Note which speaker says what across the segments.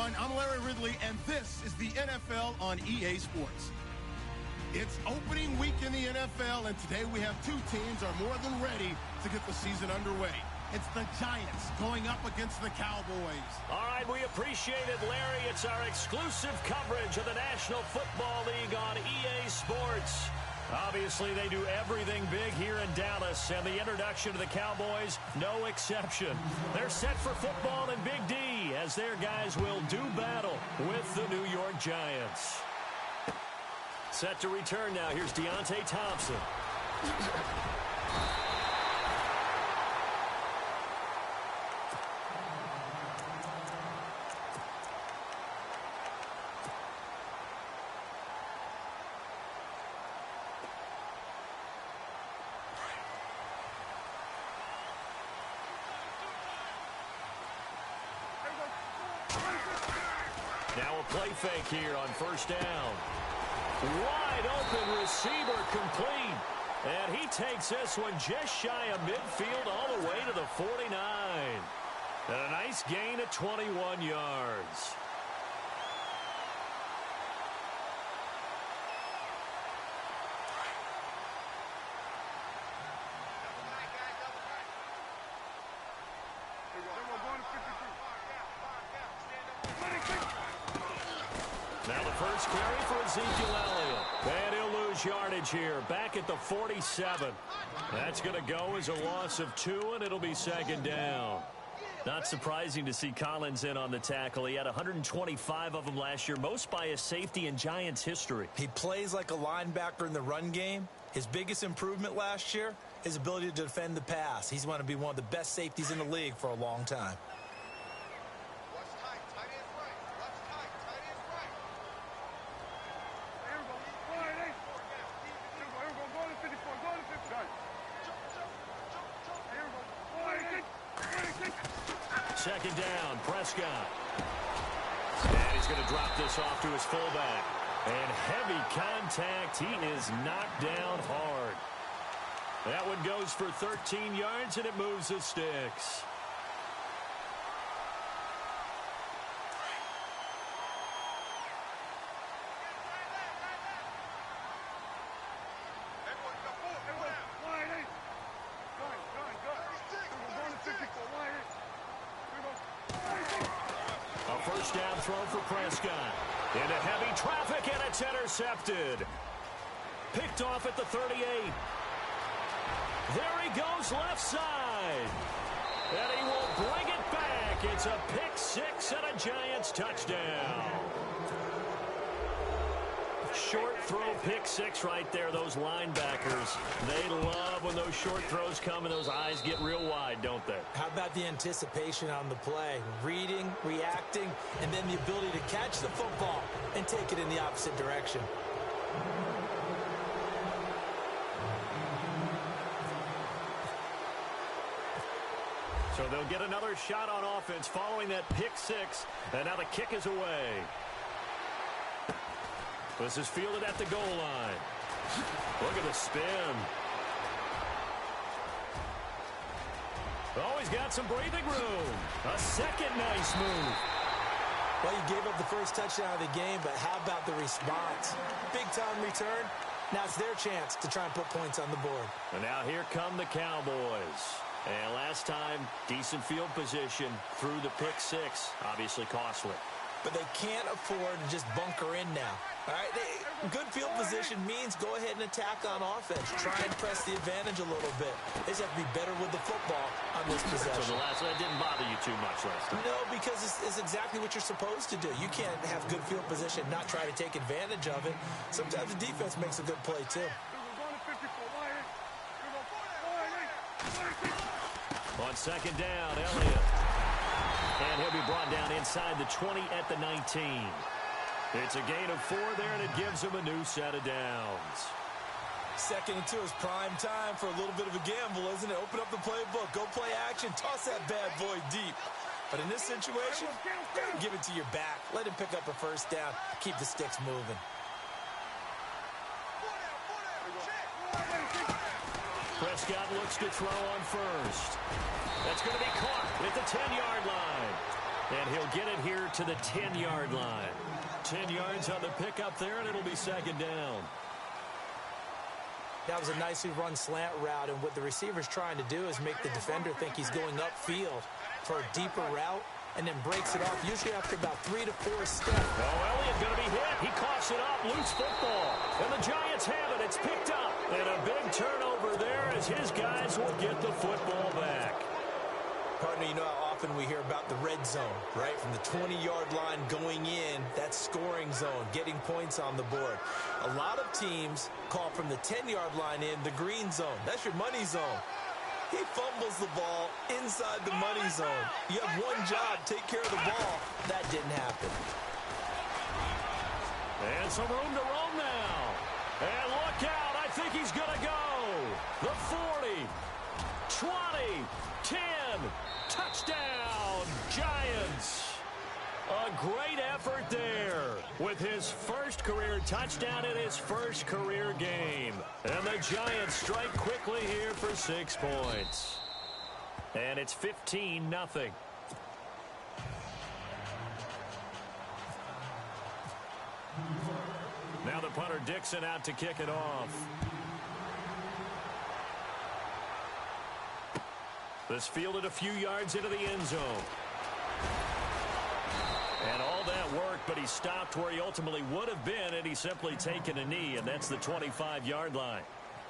Speaker 1: everyone. I'm Larry Ridley, and this is the NFL on EA Sports. It's opening week in the NFL, and today we have two teams are more than ready to get the season underway. It's the Giants going up against the Cowboys.
Speaker 2: All right, we appreciate it, Larry. It's our exclusive coverage of the National Football League on EA Sports. Obviously, they do everything big here in Dallas, and the introduction to the Cowboys, no exception. They're set for football in Big D, as their guys will do battle with the New York Giants. Set to return now. Here's Deontay Thompson. Now a play fake here on first down. Wide open receiver complete. And he takes this one just shy of midfield all the way to the 49. And a nice gain of 21 yards. Now the first carry for Ezekiel Elliott. And he'll lose yardage here, back at the 47. That's going to go as a loss of 2, and it'll be second down. Not surprising to see Collins in on the tackle. He had 125 of them last year, most by a safety in Giants history.
Speaker 3: He plays like a linebacker in the run game. His biggest improvement last year, his ability to defend the pass. He's going to be one of the best safeties in the league for a long time.
Speaker 2: Second down, Prescott. And he's going to drop this off to his fullback. And heavy contact. He is knocked down hard. That one goes for 13 yards, and it moves the sticks. First down throw for Prescott. Into heavy traffic, and it's intercepted. Picked off at the 38. There he goes left side. And he will bring it back. It's a pick six and a Giants touchdown. Short throw pick six right there. Those linebackers, they love when those short throws come and those eyes get real wide, don't they?
Speaker 3: How about the anticipation on the play? Reading, reacting, and then the ability to catch the football and take it in the opposite direction.
Speaker 2: So they'll get another shot on offense following that pick six, and now the kick is away. This is fielded at the goal line. Look at the spin. Oh, he's got some breathing room. A second nice move.
Speaker 3: Well, you gave up the first touchdown of the game, but how about the response? Big-time return. Now it's their chance to try and put points on the board.
Speaker 2: And now here come the Cowboys. And last time, decent field position through the pick six. Obviously costly.
Speaker 3: But they can't afford to just bunker in now. All right, good field position means go ahead and attack on offense. Try and press the advantage a little bit. They just have to be better with the football on this possession.
Speaker 2: So the last one didn't bother you too much last time.
Speaker 3: No, because it's exactly what you're supposed to do. You can't have good field position, not try to take advantage of it. Sometimes the defense makes a good play, too.
Speaker 2: On second down, Elliott. And he'll be brought down inside the 20 at the 19. It's a gain of 4 there, and it gives him a new set of downs.
Speaker 3: Second and 2 is prime time for a little bit of a gamble, isn't it? Open up the playbook, go play action, toss that bad boy deep. But in this situation, give it to your back. Let him pick up a first down. Keep the sticks moving.
Speaker 2: Prescott looks to throw on first. That's going to be caught at the 10-yard line. And he'll get it here to the 10-yard line. 10 yards on the pickup there, and it'll be second down.
Speaker 4: That was a nicely run slant route, and what the receiver's trying to do is make the defender think he's going upfield for a deeper route, and then breaks it off, usually after about 3 to 4 steps.
Speaker 2: Oh, Elliott going to be hit. He coughs it up. Loose football. And the Giants have it. It's picked up. And a big turnover there as his guys will get the football back.
Speaker 3: Partner, you know how often we hear about the red zone, right? From the 20-yard line going in, that scoring zone, getting points on the board. A lot of teams call from the 10-yard line in the green zone. That's your money zone. He fumbles the ball inside the money zone. You have one job, take care of the ball. That didn't happen.
Speaker 2: And some room to roam now. And look out, I think he's going to go. The 40, 20, 10, touchdown, Giants. A great effort there with his first career touchdown in his first career game. And the Giants strike quickly here for 6 points. And it's 15-0. Now the punter Dixon out to kick it off. This fielded a few yards into the end zone. And all that work, but he stopped where he ultimately would have been had he simply taken a knee, and that's the 25-yard line.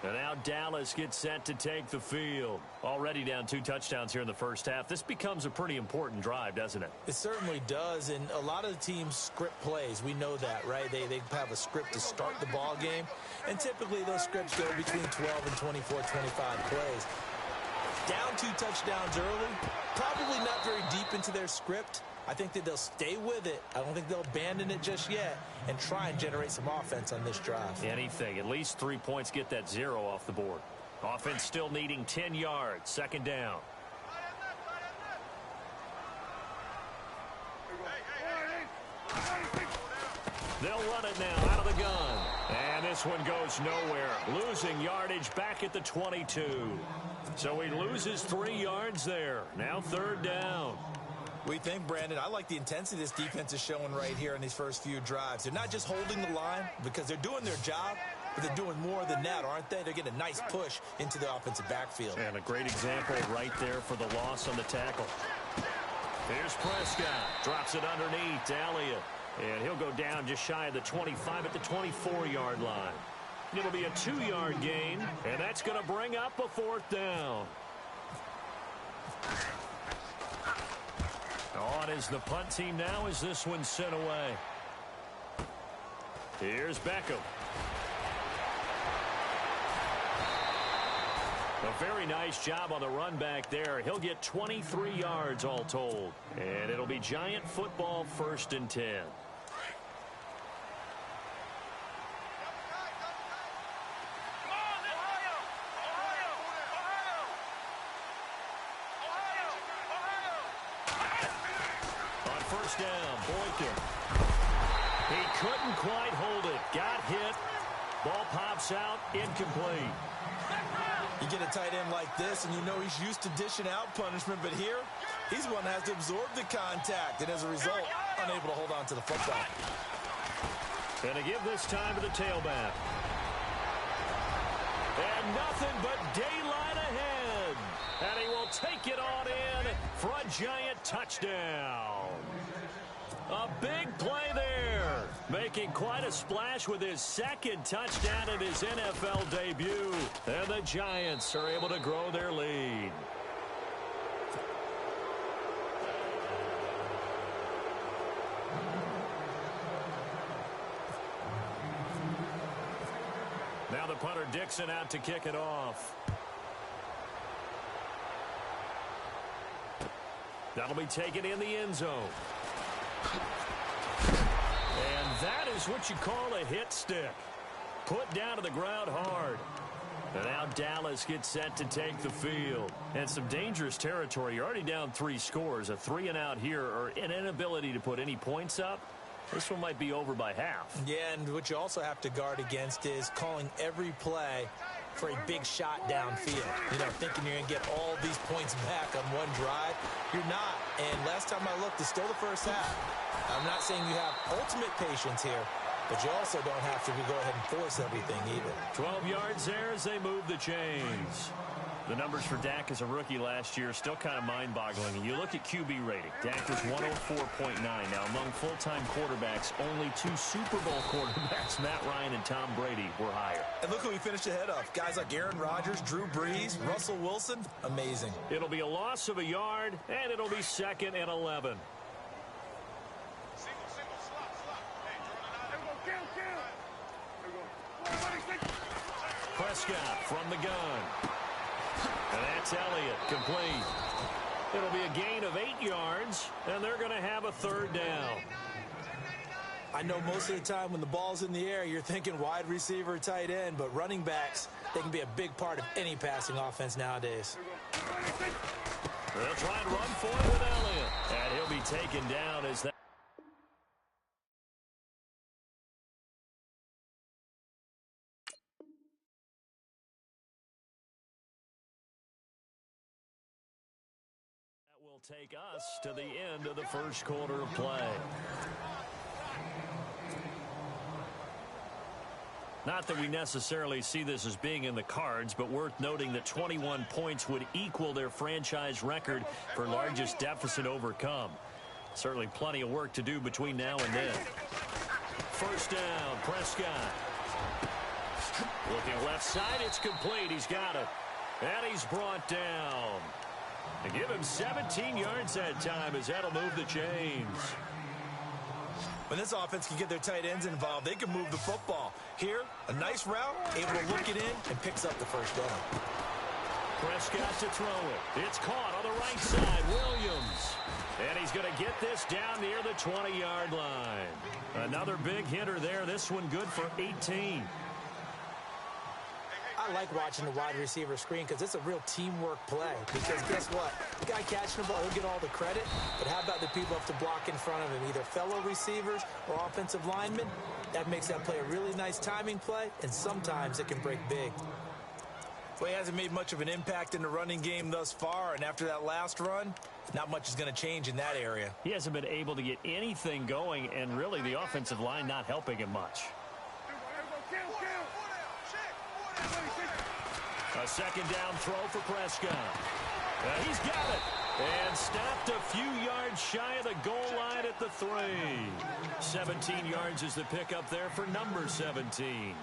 Speaker 2: And now Dallas gets set to take the field. Already down 2 touchdowns here in the first half. This becomes a pretty important drive, doesn't it?
Speaker 4: It certainly does, and a lot of the teams script plays. We know that, right? They have a script to start the ball game, and typically those scripts go between 12 and 24, 25 plays. Down 2 touchdowns early, probably not very deep into their script. I think that they'll stay with it. I don't think they'll abandon it just yet and try and generate some offense on this drive.
Speaker 2: Anything. At least 3 points, get that 0 off the board. Offense still needing 10 yards. Second down. They'll run it now out of the gun. And this one goes nowhere. Losing yardage back at the 22. So he loses 3 yards there. Now third down.
Speaker 3: We think, Brandon, I like the intensity this defense is showing right here in these first few drives. They're not just holding the line because they're doing their job, but they're doing more than that, aren't they? They're getting a nice push into the offensive backfield.
Speaker 2: And a great example right there for the loss on the tackle. Here's Prescott. Drops it underneath to Elliott. And he'll go down just shy of the 25 at the 24-yard line. It'll be a 2-yard gain, and that's going to bring up a 4th down. On is the punt team now as this one's sent away. Here's Beckham. A very nice job on the run back there. He'll get 23 yards all told. And it'll be Giant football 1st and 10. Down, Boykin. He couldn't quite hold it. Got hit. Ball pops out. Incomplete.
Speaker 3: You get a tight end like this, and you know he's used to dishing out punishment, but here, he's the one that has to absorb the contact, and as a result, unable to hold on to the football.
Speaker 2: And to give this time to the tailback. And nothing but daylight ahead. And he will take it on in for a Giant touchdown. A big play there, making quite a splash with his 2nd touchdown in his NFL debut. And the Giants are able to grow their lead. Now the punter Dixon out to kick it off. That'll be taken in the end zone. And that is what you call a hit stick. Put down to the ground hard. And now Dallas gets set to take the field. And some dangerous territory. You're already down 3 scores. A 3-and-out here, or an inability to put any points up. This one might be over by half.
Speaker 4: Yeah, and what you also have to guard against is calling every play for a big shot downfield. You know, thinking you're going to get all these points back on one drive. You're not. And last time I looked, it's still the first half. I'm not saying you have ultimate patience here, but you also don't have to go ahead and force everything either.
Speaker 2: 12 yards there as they move the chains. The numbers for Dak as a rookie last year still kind of mind-boggling. And you look at QB rating. Dak was 104.9. Now, among full-time quarterbacks, only 2 Super Bowl quarterbacks, Matt Ryan and Tom Brady, were higher.
Speaker 3: And look who we finished ahead of. Guys like Aaron Rodgers, Drew Brees, Russell Wilson. Amazing.
Speaker 2: It'll be a loss of a yard, and it'll be 2nd and 11. Prescott from the gun. And that's Elliott, complete. It'll be a gain of 8 yards, and they're going to have a 3rd down.
Speaker 4: I know most of the time when the ball's in the air, you're thinking wide receiver, tight end, but running backs, they can be a big part of any passing offense nowadays.
Speaker 2: They'll try and run for it with Elliott, and he'll be taken down as that. Will take us to the end of the first quarter of play. Not that we necessarily see this as being in the cards, but worth noting that 21 points would equal their franchise record for largest deficit overcome. Certainly plenty of work to do between now and then. First down, Prescott. Looking left side, it's complete. He's got it. And he's brought down. To give him 17 yards that time as that'll move the chains.
Speaker 3: When this offense can get their tight ends involved, they can move the football. Here, a nice route, able to look it in, and picks up the first down.
Speaker 2: Prescott to throw it. It's caught on the right side. Williams. And he's going to get this down near the 20-yard line. Another big hitter there. This one good for 18.
Speaker 4: I like watching the wide receiver screen because it's a real teamwork play. Because guess what? The guy catching the ball, he'll get all the credit. But how about the people up to block in front of him? Either fellow receivers or offensive linemen. That makes that play a really nice timing play, and sometimes it can break big.
Speaker 3: Well, he hasn't made much of an impact in the running game thus far, and after that last run, not much is going to change in that area.
Speaker 2: He hasn't been able to get anything going, and really the offensive line not helping him much. A second down throw for Prescott. He's got it. And stopped a few yards shy of the goal line at the 3. 17 yards is the pickup there for number 17.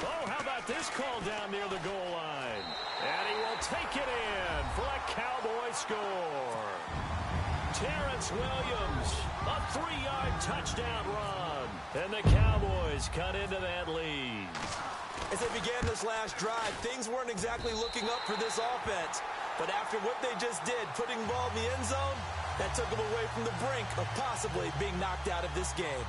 Speaker 2: Oh, how about this call down near the goal line? And he will take it in for a Cowboy score. Terrence Williams, a 3-yard touchdown run. And the Cowboys cut into that lead.
Speaker 3: As they began this last drive, things weren't exactly looking up for this offense. But after what they just did, putting the ball in the end zone, that took them away from the brink of possibly being knocked out of this game.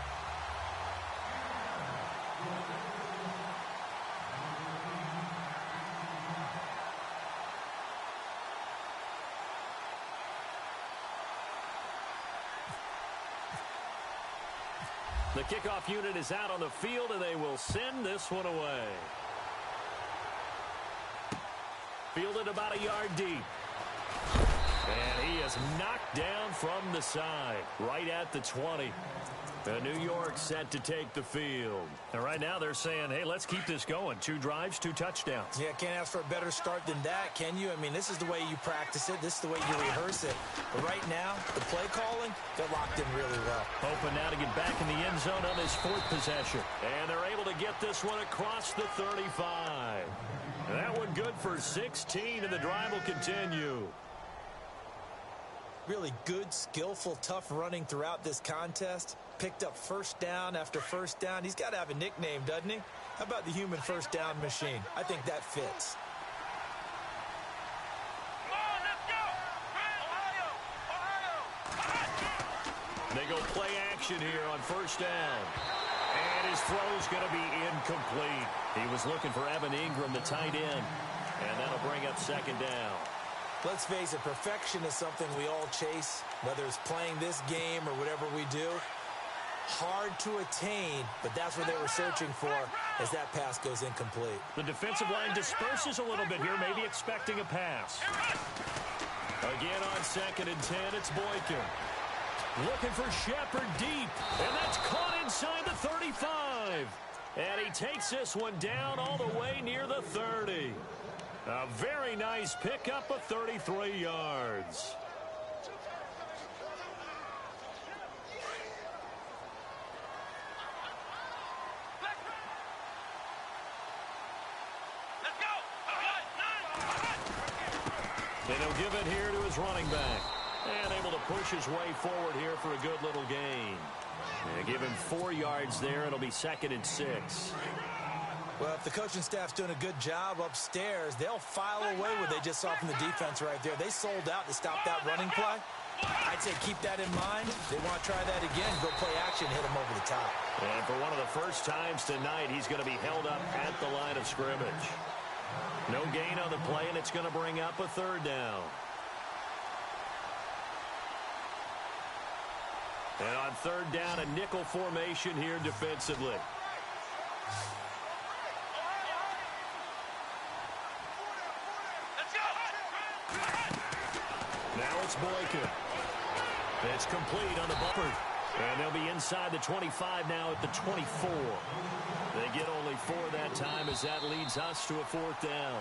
Speaker 2: The kickoff unit is out on the field, and they will send this one away. Fielded about a yard deep. And he is knocked down from the side, right at the 20. New York set to take the field. And right now they're saying, hey, let's keep this going. 2 drives, 2 touchdowns.
Speaker 4: Yeah, can't ask for a better start than that, can you? I mean, this is the way you practice it. This is the way you rehearse it. But right now, the play calling, they're locked in really well.
Speaker 2: Hoping now to get back in the end zone on his 4th possession. And they're able to get this one across the 35. And that one good for 16, and the drive will continue.
Speaker 4: Really good, skillful, tough running throughout this contest. Picked up first down after first down. He's got to have a nickname, doesn't he? How about the human first down machine? I think that fits.
Speaker 5: Come on, let's go! Ohio!
Speaker 2: They go play action here on first down. And his throw's going to be incomplete. He was looking for Evan Ingram, the tight end. And that'll bring up second down.
Speaker 4: Let's face it, perfection is something we all chase, whether it's playing this game or whatever we do. Hard to attain, but that's what they were searching for as that pass goes incomplete.
Speaker 2: The defensive line disperses a little bit here, maybe expecting a pass. Again on 2nd and 10, it's Boykin. Looking for Shepard deep, and that's caught inside the 35. And he takes this one down all the way near the 30. A very nice pickup of 33 yards. And he'll give it here to his running back. And able to push his way forward here for a good little gain. And give him 4 yards there. It'll be 2nd and 6.
Speaker 4: Well, if the coaching staff's doing a good job upstairs, they'll file away what they just saw from the defense right there. They sold out to stop that running play. I'd say keep that in mind. They want to try that again, go play action, hit him over the top.
Speaker 2: And for one of the first times tonight, he's going to be held up at the line of scrimmage. No gain on the play, and it's going to bring up a 3rd down. And on 3rd down, a nickel formation here defensively. Now it's Boykin. It's complete on the bumper. And they'll be inside the 25 now at the 24. They get only 4 that time as that leads us to a 4th down.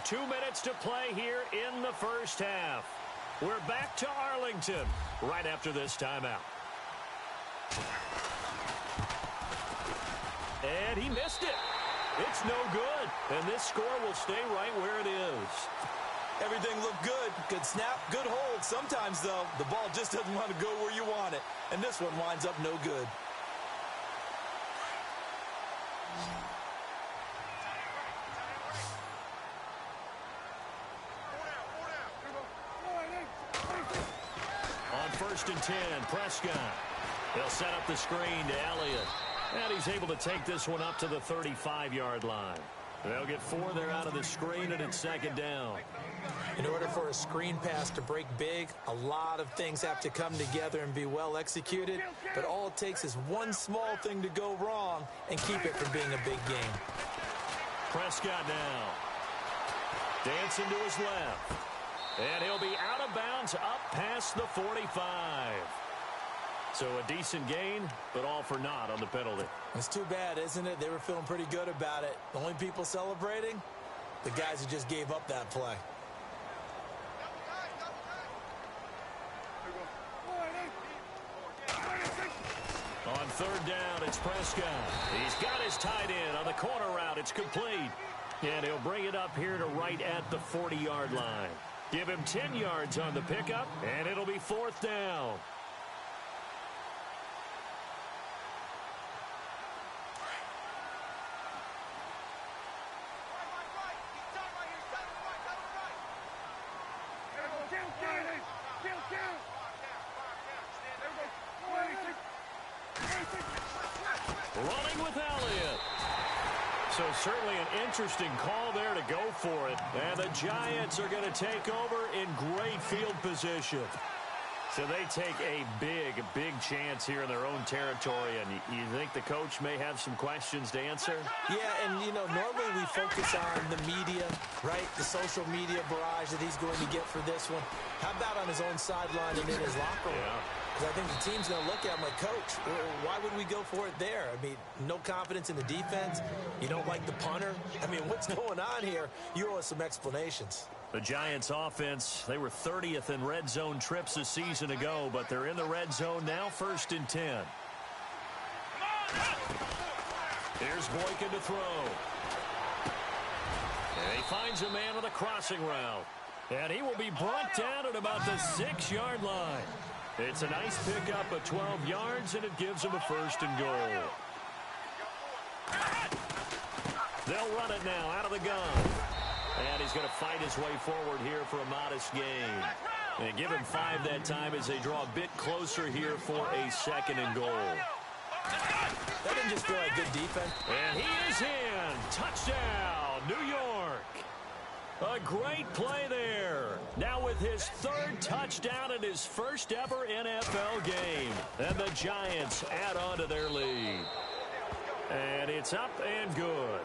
Speaker 2: 2 minutes to play here in the first half. We're back to Arlington right after this timeout. And he missed it. It's no good. And this score will stay right where it is.
Speaker 3: Everything looked good. Good snap, good hold. Sometimes, though, the ball just doesn't want to go where you want it. And this one winds up no good.
Speaker 2: On 1st and 10, Prescott. He'll set up the screen to Elliott. And he's able to take this one up to the 35-yard line. They'll get 4 there out of the screen, and it's 2nd down.
Speaker 4: In order for a screen pass to break big, a lot of things have to come together and be well executed. But all it takes is one small thing to go wrong and keep it from being a big game.
Speaker 2: Prescott now. Dancing to his left. And he'll be out of bounds up past the 45. So a decent gain, but all for naught on the penalty.
Speaker 4: It's too bad, isn't it? They were feeling pretty good about it. The only people celebrating, the guys who just gave up that play.
Speaker 2: On 3rd down, it's Prescott. He's got his tight end on the corner route. It's complete. And he'll bring it up here to right at the 40-yard line. Give him 10 yards on the pickup, and it'll be 4th down. Running with Elliott. So certainly an interesting call there to go for it. And the Giants are going to take over in great field position. So they take a big chance here in their own territory. And you think the coach may have some questions to answer?
Speaker 4: Yeah, and, you know, normally we focus on the media, right? The social media barrage that he's going to get for this one. How about on his own sideline and in his locker room?
Speaker 2: Yeah.
Speaker 4: Because I think the team's going to look at him like, Coach, why would we go for it there? I mean, no confidence in the defense. You don't like the punter. I mean, what's going on here? You owe us some explanations.
Speaker 2: The Giants offense, they were 30th in red zone trips a season ago, but they're in the red zone now, 1st and 10. Here's Boykin to throw. And he finds a man on the crossing route. And he will be brought down at about the 6-yard line. It's a nice pickup of 12 yards, and it gives him a 1st and goal. They'll run it now out of the gun. And he's going to fight his way forward here for a modest gain. And give him 5 that time as they draw a bit closer here for a 2nd and goal.
Speaker 4: That didn't just feel like good defense.
Speaker 2: And he is in. Touchdown, New York. A great play there. Now with his third touchdown in his first ever NFL game. And the Giants add on to their lead. And it's up and good.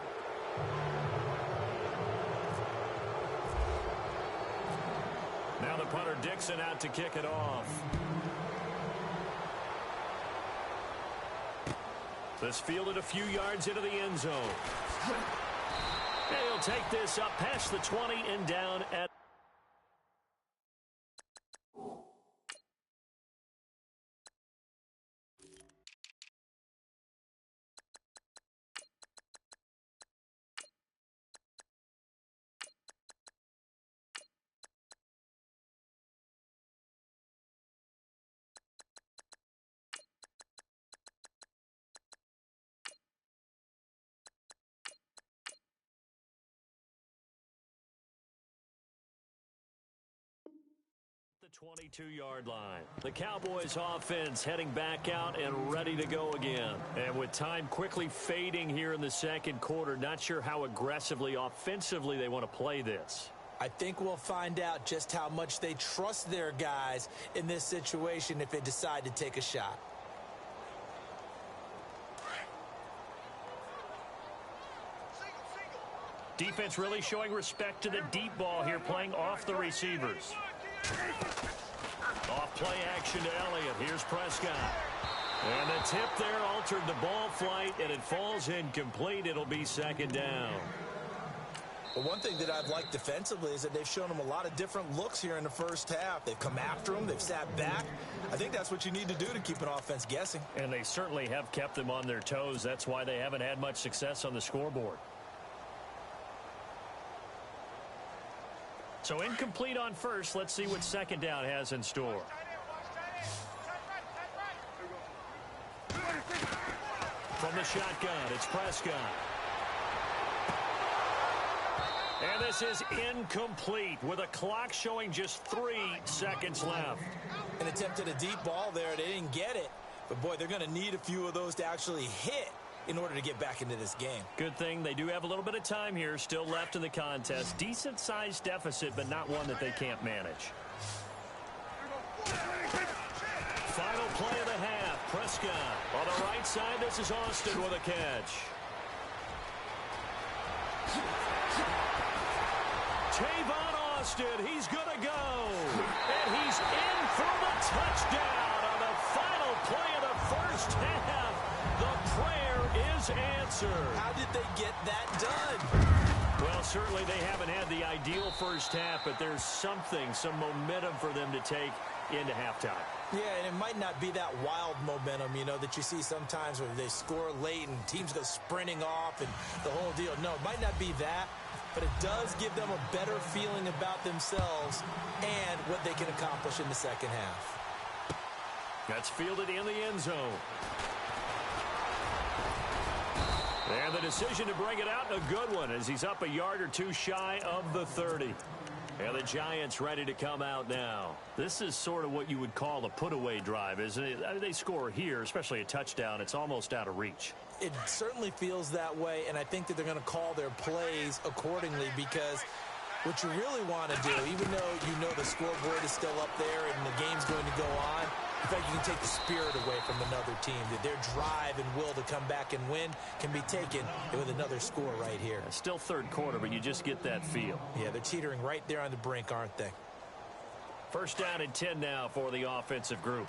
Speaker 2: Now the punter Dixon out to kick it off. This fielded a few yards into the end zone. He'll take this up past the 20 and down at the 22-yard line. The Cowboys offense heading back out and ready to go again. And with time quickly fading here in the second quarter, not sure how aggressively offensively they want to play this.
Speaker 4: I think we'll find out just how much they trust their guys in this situation if they decide to take a shot.
Speaker 2: Defense really showing respect to the deep ball here, playing off the receivers. Off play action to Elliott. Here's Prescott. And the tip there altered the ball flight, and it falls incomplete. It'll be second down.
Speaker 4: Well, one thing that I've liked defensively is that they've shown them a lot of different looks here in the first half. They've come after them. They've sat back. I think that's what you need to do to keep an offense guessing.
Speaker 2: And they certainly have kept them on their toes. That's why they haven't had much success on the scoreboard. So incomplete on first. Let's see what second down has in store. From the shotgun, it's Prescott. And this is incomplete with a clock showing just 3 seconds left.
Speaker 4: An attempt at a deep ball there. They didn't get it. But, boy, they're going to need a few of those to actually hit in order to get back into this game.
Speaker 2: Good thing they do have a little bit of time here still left in the contest. Decent-sized deficit, but not one that they can't manage. Final play of the half. Prescott on the right side. This is Austin with a catch. Tavon Austin, he's going to go. And he's in for the touchdown on the final play of the first half. The prayer is answered.
Speaker 4: How did they get that done?
Speaker 2: Well, certainly they haven't had the ideal first half, but there's some momentum for them to take into halftime.
Speaker 4: Yeah, and it might not be that wild momentum, you know, that you see sometimes where they score late and teams go sprinting off and the whole deal. No, it might not be that, but it does give them a better feeling about themselves and what they can accomplish in the second half.
Speaker 2: That's fielded in the end zone. And the decision to bring it out, a good one, as he's up a yard or two shy of the 30. And the Giants ready to come out now. This is sort of what you would call a put-away drive, isn't it? I mean, they score here, especially a touchdown. It's almost out of reach.
Speaker 4: It certainly feels that way, and I think that they're going to call their plays accordingly because what you really want to do, even though you know the scoreboard is still up there and the game's going to go on, in fact, you can take the spirit away from another team. That their drive and will to come back and win can be taken with another score right here.
Speaker 2: Still third quarter, but you just get that feel.
Speaker 4: Yeah, they're teetering right there on the brink, aren't they?
Speaker 2: First down and 10 now for the offensive group.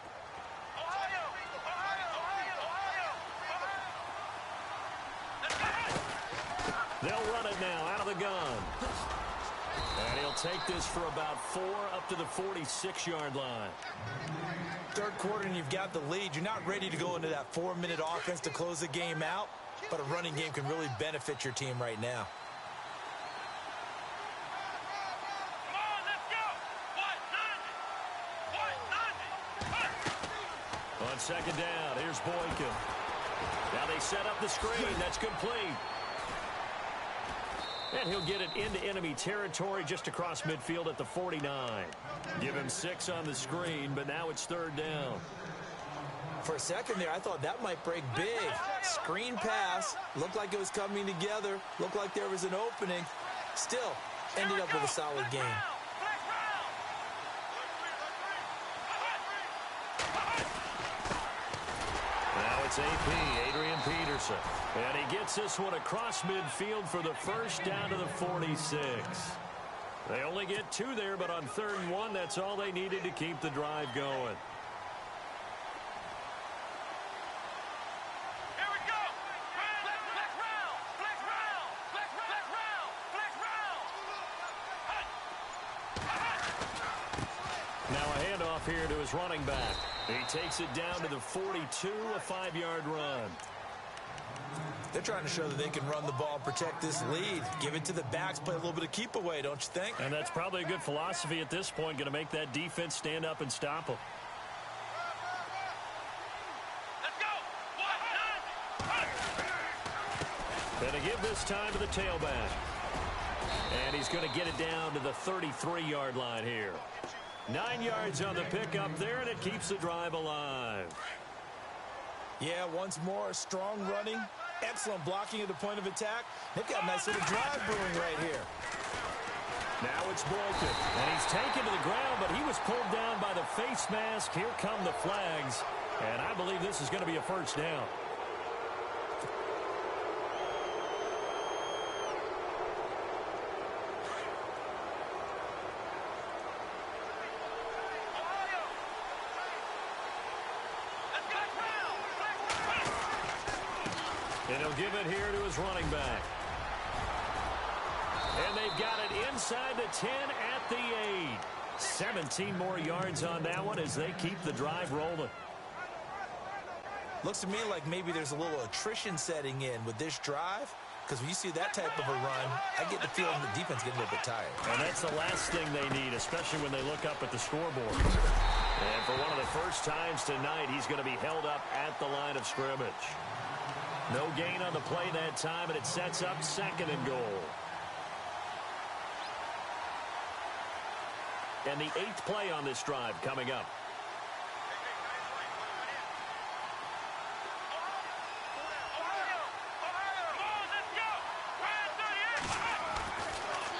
Speaker 2: They'll run it now out of the gun. And he'll take this for about 4 up to the 46-yard line.
Speaker 4: Third quarter and you've got the lead. You're not ready to go into that 4-minute offense to close the game out, but a running game can really benefit your team right now.
Speaker 5: Come on, let's go.
Speaker 2: On second down, here's Boykin. Now they set up the screen. That's complete. And he'll get it into enemy territory just across midfield at the 49. Give him 6 on the screen, but now it's third down.
Speaker 4: For a second there, I thought that might break big. Screen pass. Looked like it was coming together. Looked like there was an opening. Still, ended up with a solid game.
Speaker 2: Now it's AP, Adrian Peterson. And he gets this one across midfield for the first down to the 46. They only get 2 there, but on 3rd and 1, that's all they needed to keep the drive going. Here to his running back. He takes it down to the 42, a 5-yard run.
Speaker 4: They're trying to show that they can run the ball, protect this lead, give it to the backs, play a little bit of keep away, don't you think?
Speaker 2: And that's probably a good philosophy at this point, going to make that defense stand up and stop them. And to give this time to the tailback. And he's going to get it down to the 33-yard line here. 9 yards on the pickup there, and it keeps the drive alive.
Speaker 4: Yeah, once more, strong running, excellent blocking at the point of attack. They've got a nice little drive brewing right here.
Speaker 2: Now it's Boykin, and he's taken to the ground, but he was pulled down by the face mask. Here come the flags, and I believe this is going to be a first down. And he'll give it here to his running back. And they've got it inside the 10 at the 8. 17 more yards on that one as they keep the drive rolling.
Speaker 4: Looks to me like maybe there's a little attrition setting in with this drive. Because when you see that type of a run, I get the feeling the defense getting a little bit tired.
Speaker 2: And that's the last thing they need, especially when they look up at the scoreboard. And for one of the first times tonight, he's going to be held up at the line of scrimmage. No gain on the play that time, and it sets up 2nd and goal. And the 8th play on this drive coming up.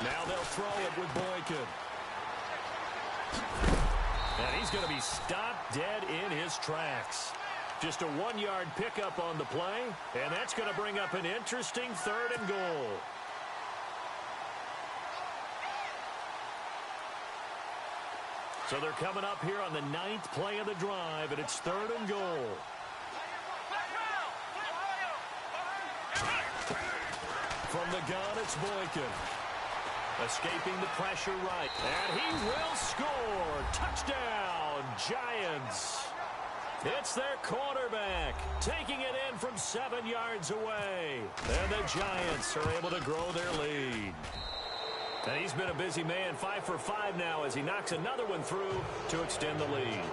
Speaker 2: Now they'll throw it with Boykin. And he's going to be stopped dead in his tracks. Just a 1-yard pickup on the play, and that's going to bring up an interesting 3rd and goal. So they're coming up here on the 9th play of the drive, and it's 3rd and goal. From the gun, it's Boykin. Escaping the pressure right, and he will score. Touchdown, Giants. It's their quarterback taking it in from 7 yards away. And the Giants are able to grow their lead. And he's been a busy man, 5 for 5 now as he knocks another one through to extend the lead.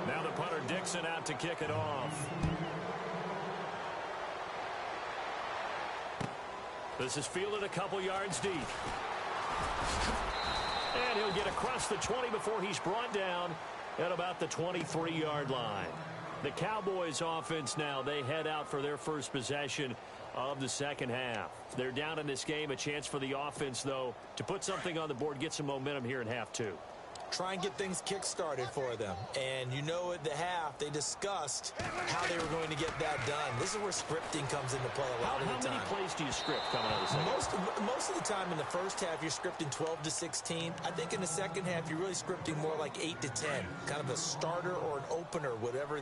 Speaker 2: Now the punter Dixon out to kick it off. This is fielded a couple yards deep. And he'll get across the 20 before he's brought down at about the 23-yard line. The Cowboys offense now, they head out for their first possession of the second half. They're down in this game. A chance for the offense, though, to put something on the board, get some momentum here in half 2.
Speaker 4: Try and get things kick-started for them. And you know at the half, they discussed how they were going to get that done. This is where scripting comes into play a lot of the time.
Speaker 2: How many plays do you script coming out of the second?
Speaker 4: Most of the time in the first half, you're scripting 12 to 16. I think in the second half, you're really scripting more like 8 to 10. Kind of a starter or an opener, whatever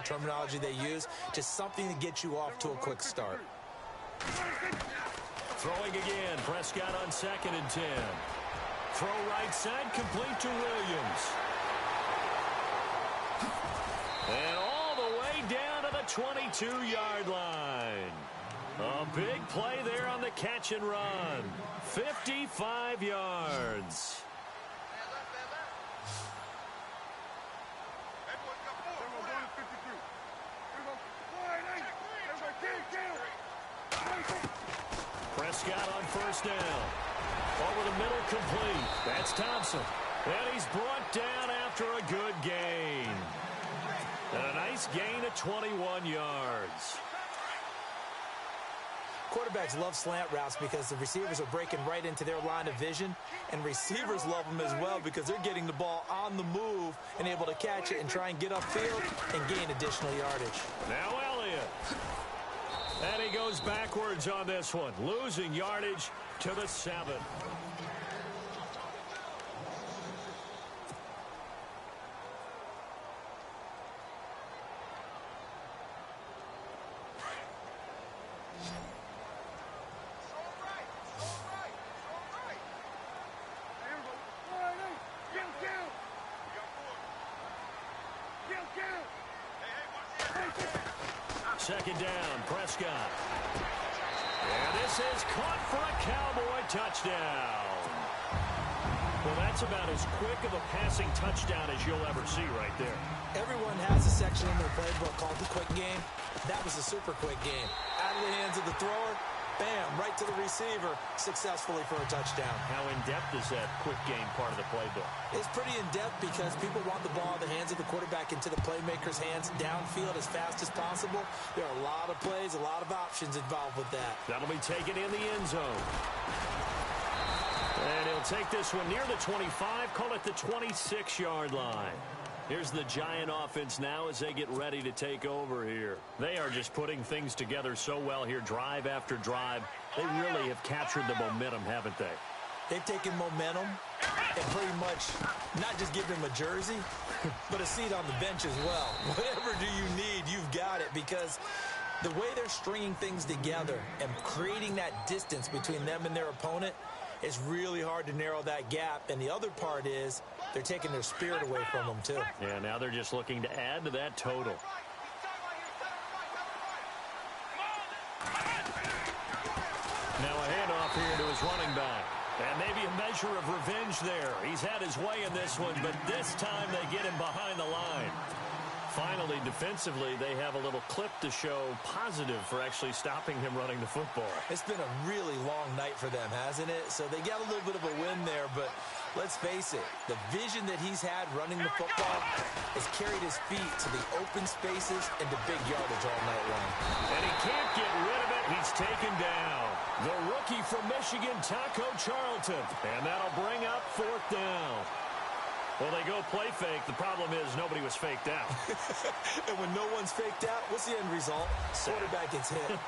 Speaker 4: terminology they use. Just something to get you off to a quick start.
Speaker 2: Throwing again. Prescott on 2nd and 10. Throw right side, complete to Williams. And all the way down to the 22-yard line. A big play there on the catch and run. 55 yards. Prescott on first down. Over the middle, complete. That's Thompson. And he's brought down after a good gain. And a nice gain of 21 yards.
Speaker 4: Quarterbacks love slant routes because the receivers are breaking right into their line of vision, and receivers love them as well because they're getting the ball on the move and able to catch it and try and get upfield and gain additional yardage.
Speaker 2: Now Elliott. And he goes backwards on this one, losing yardage to the 7. Second down, Prescott. And this is caught for a Cowboy touchdown. Well, that's about as quick of a passing touchdown as you'll ever see right there.
Speaker 4: Everyone has a section in their playbook called the quick game. That was a super quick game. Out of the hands of the thrower, bam, right to the receiver, successfully for a touchdown.
Speaker 2: How in-depth is that quick game part of the playbook?
Speaker 4: It's pretty in-depth because people want the ball in the hands of the quarterback into the playmaker's hands downfield as fast as possible. There are a lot of plays, a lot of options involved with that.
Speaker 2: That'll be taken in the end zone. And he'll take this one near the 25, call it the 26-yard line. Here's the Giant offense now as they get ready to take over here. They are just putting things together so well here, drive after drive. They really have captured the momentum, haven't they?
Speaker 4: They've taken momentum and pretty much not just give them a jersey, but a seat on the bench as well. Whatever do you need, you've got it, because the way they're stringing things together and creating that distance between them and their opponent, it's really hard to narrow that gap. And the other part is they're taking their spirit away from them, too.
Speaker 2: Yeah, now they're just looking to add to that total. Now a handoff here to his running back. And maybe a measure of revenge there. He's had his way in this one, but this time they get him behind the line. Finally, defensively, they have a little clip to show positive for actually stopping him running the football.
Speaker 4: It's been a really long night for them, hasn't it? So they got a little bit of a win there, but let's face it, the vision that he's had running the football has carried his feet to the open spaces and to big yardage all night long.
Speaker 2: And he can't get rid of it. He's taken down. The rookie from Michigan, Taco Charlton. And that'll bring up 4th down. Well, they go play fake. The problem is nobody was faked out.
Speaker 4: And when no one's faked out, what's the end result? Quarterback gets hit.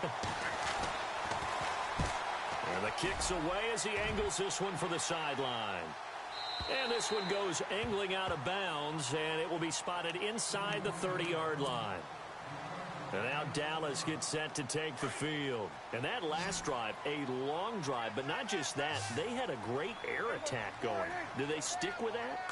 Speaker 2: And the kick's away as he angles this one for the sideline. And this one goes angling out of bounds, and it will be spotted inside the 30-yard line. And now Dallas gets set to take the field. And that last drive, a long drive, but not just that. They had a great air attack going. Do they stick with that?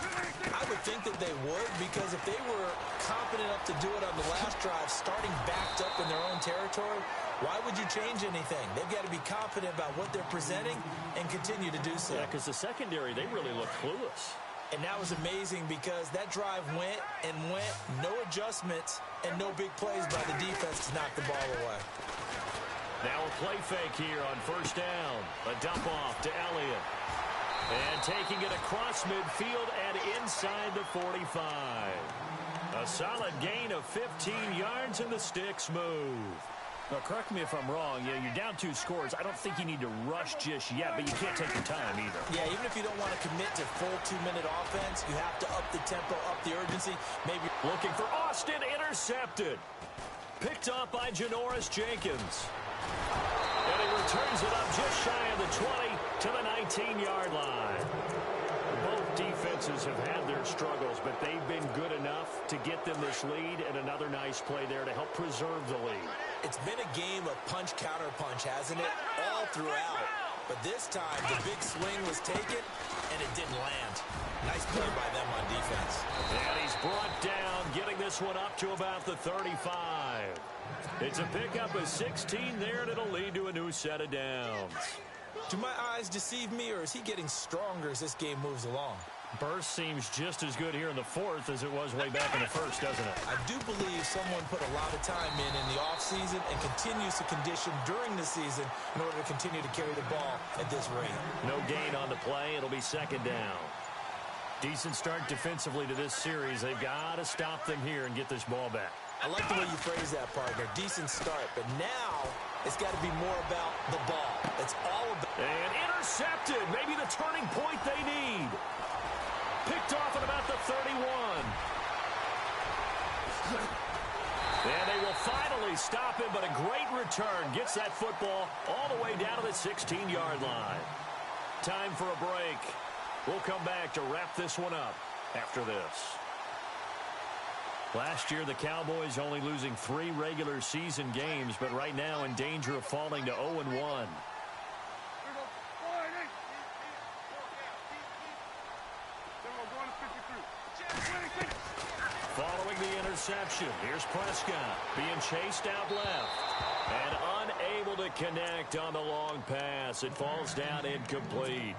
Speaker 4: I would think that they would, because if they were confident enough to do it on the last drive, starting backed up in their own territory, why would you change anything? They've got to be confident about what they're presenting and continue to do so.
Speaker 2: Yeah, because the secondary, they really look clueless.
Speaker 4: And that was amazing because that drive went and went, no adjustments, and no big plays by the defense to knock the ball away.
Speaker 2: Now a play fake here on 1st down. A dump off to Elliott. And taking it across midfield and inside the 45. A solid gain of 15 yards and the sticks move. Now, correct me if I'm wrong. Yeah, you're down 2 scores. I don't think you need to rush just yet, but you can't take your time either.
Speaker 4: Yeah, even if you don't want to commit to full 2-minute offense, you have to up the tempo, up the urgency. Maybe
Speaker 2: looking for Austin, intercepted. Picked up by Janoris Jenkins. And he returns it up just shy of the 20 to the 19-yard line. Both defenses have had their struggles, but they've been good enough to get them this lead, and another nice play there to help preserve the lead.
Speaker 4: It's been a game of punch-counter-punch, hasn't it? All throughout. But this time, the big swing was taken, and it didn't land. Nice play by them on defense.
Speaker 2: And he's brought down, getting this one up to about the 35. It's a pickup of 16 there, and it'll lead to a new set of downs.
Speaker 4: Do my eyes deceive me, or is he getting stronger as this game moves along?
Speaker 2: Burst seems just as good here in the 4th as it was way back in the 1st, doesn't it?
Speaker 4: I do believe someone put a lot of time in the offseason and continues to condition during the season in order to continue to carry the ball at this rate.
Speaker 2: No gain on the play. It'll be 2nd down. Decent start defensively to this series. They've got to stop them here and get this ball back.
Speaker 4: I like the way you phrase that, partner. Decent start, but now It's got to be more about the ball. It's all about...
Speaker 2: And intercepted. Maybe the turning point they need. Picked off at about the 31. And they will finally stop him, but a great return. Gets that football all the way down to the 16-yard line. Time for a break. We'll come back to wrap this one up after this. Last year, the Cowboys only losing 3 regular season games, but right now in danger of falling to 0-1. Following the interception, here's Prescott being chased out left and unable to connect on the long pass. It falls down incomplete.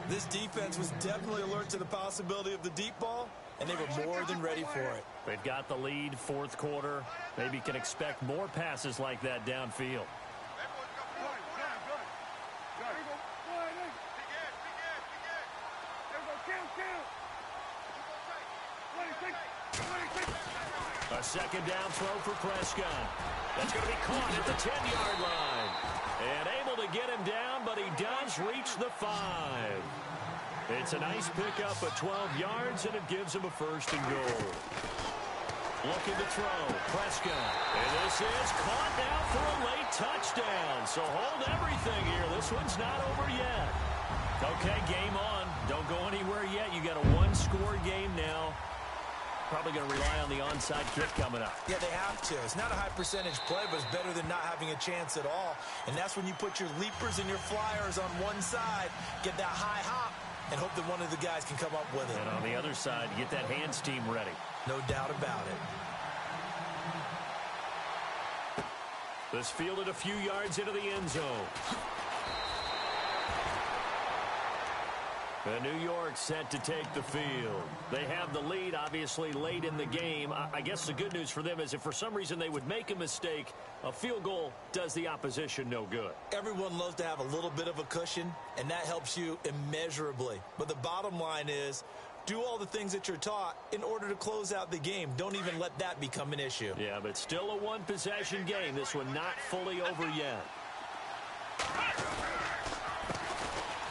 Speaker 3: This defense was definitely alert to the possibility of the deep ball, and they were more than ready for it.
Speaker 2: They've got the lead, fourth quarter. Maybe can expect more passes like that downfield. A second down throw for Prescott. That's going to be caught at the 10-yard line. And able to get him down, but he does reach the 5. It's a nice pickup at 12 yards, and it gives him a first and goal. Looking to throw. Prescott. And this is caught now for a late touchdown. So hold everything here. This one's not over yet. Okay, game on. Don't go anywhere yet. You got a one-score game now. Probably going to rely on the onside kick coming up.
Speaker 4: Yeah, they have to. It's not a high percentage play, but it's better than not having a chance at all. And that's when you put your leapers and your flyers on one side, get that high hop, and hope that one of the guys can come up with it.
Speaker 2: And on the other side, get that hands team ready.
Speaker 4: No doubt about it.
Speaker 2: This fielded a few yards into the end zone. And New York set to take the field. They have the lead, obviously, late in the game. I guess the good news for them is if for some reason they would make a mistake, a field goal does the opposition no good.
Speaker 4: Everyone loves to have a little bit of a cushion, and that helps you immeasurably. But the bottom line is, do all the things that you're taught in order to close out the game. Don't even let that become an issue.
Speaker 2: Yeah, but still a one-possession game. This one not fully over yet.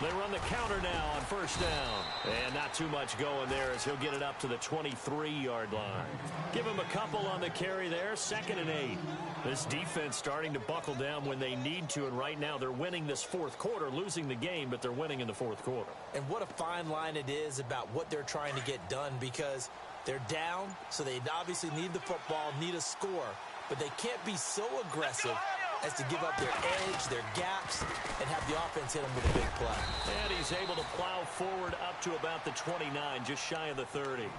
Speaker 2: They run the counter now on first down. And not too much going there as he'll get it up to the 23-yard line. Give him a couple on the carry there. 2nd and 8. This defense starting to buckle down when they need to, and right now they're winning this fourth quarter, losing the game, but they're winning in the fourth quarter.
Speaker 4: And what a fine line it is about what they're trying to get done, because they're down, so they obviously need the football, need a score, but they can't be so aggressive as to give up their edge, their gaps, and have the offense hit them with a big play.
Speaker 2: And he's able to plow forward up to about the 29, just shy of the 30.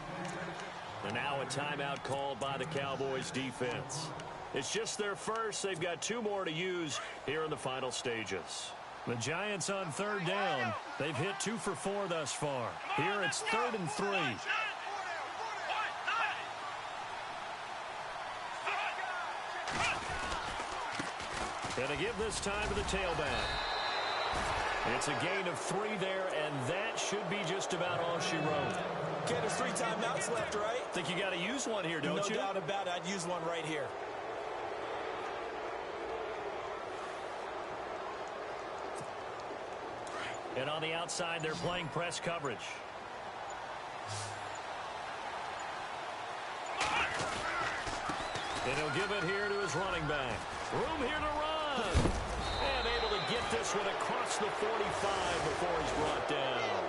Speaker 2: And now a timeout called by the Cowboys defense. It's just their first. They've got 2 more to use here in the final stages. The Giants on 3rd down. They've hit 2 for 4 thus far. Here it's 3rd and 3. Gonna give this time to the tailback. It's a gain of 3 there, and that should be just about all she wrote.
Speaker 4: Okay, there's 3 timeouts left, right?
Speaker 2: Think you got to use one here, don't you?
Speaker 4: No doubt about it. I'd use one right here.
Speaker 2: And on the outside, they're playing press coverage. And he'll give it here to his running back. Room here to run. And able to get this one across the 45 before he's brought down.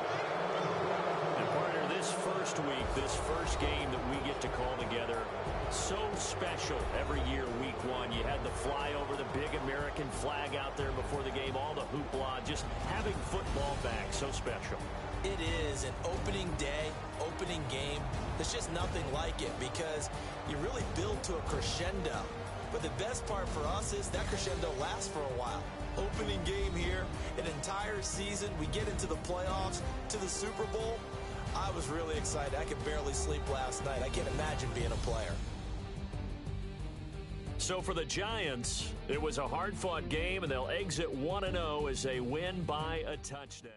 Speaker 2: And partner, this first week, this first game that we get to call together, so special every year, week 1. You had the flyover, the big American flag out there before the game, all the hoopla, just having football back, so special.
Speaker 4: It is an opening day, opening game. There's just nothing like it because you really build to a crescendo. But the best part for us is that crescendo lasts for a while. Opening game here, an entire season. We get into the playoffs, to the Super Bowl. I was really excited. I could barely sleep last night. I can't imagine being a player.
Speaker 2: So for the Giants, it was a hard-fought game, and they'll exit 1-0 as they win by a touchdown.